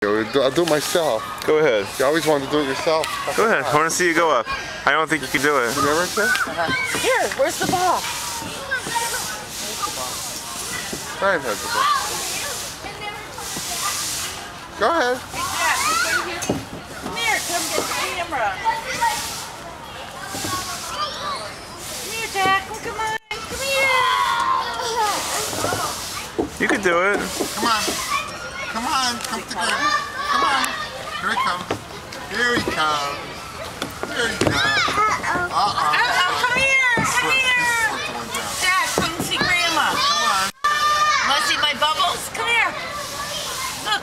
I'll do it myself. Go ahead. You always wanted to do it yourself. Go ahead. I want to see you go up. I don't think you can do it. You never said? Here, where's the ball? Brian has the ball. Go ahead. Hey, Jack, come here, come get the camera. Come here, Jack, look at mine. Come here. You can do it. Come on. Come on. Come to Grandma. Come on. Here he comes. Here he comes. Here he comes. Come here, come here. Jack, come see Grandma. Come on. Want to see my bubbles? Come here. Look.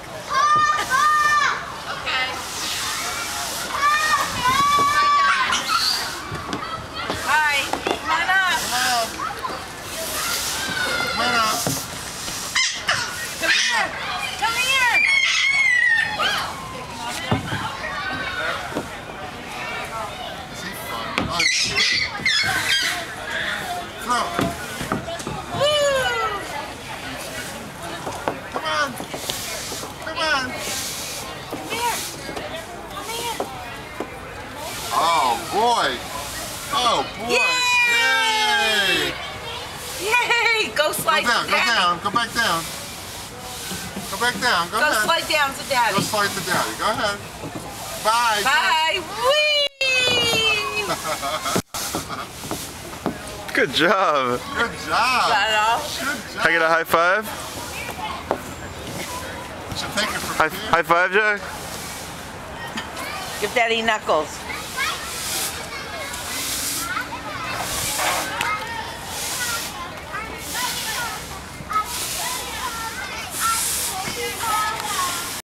Okay. Hi. Come on up. Come on up. Come here. Come here. Is he fun? Oh, Flo. Woo. Come on. Come on. Come here. Come here. Oh, boy. Oh, boy. Yay! Yay! Go slide Go down. to Go Daddy. down. Go back down. Go back down. Go Go ahead. slide down to Daddy. Go slide to Daddy. Go ahead. Bye. Bye. Whee! Good job. Good job. Got it all? Good job. Can I get a high five? Should take it from High here. five, Jack? Give Daddy knuckles.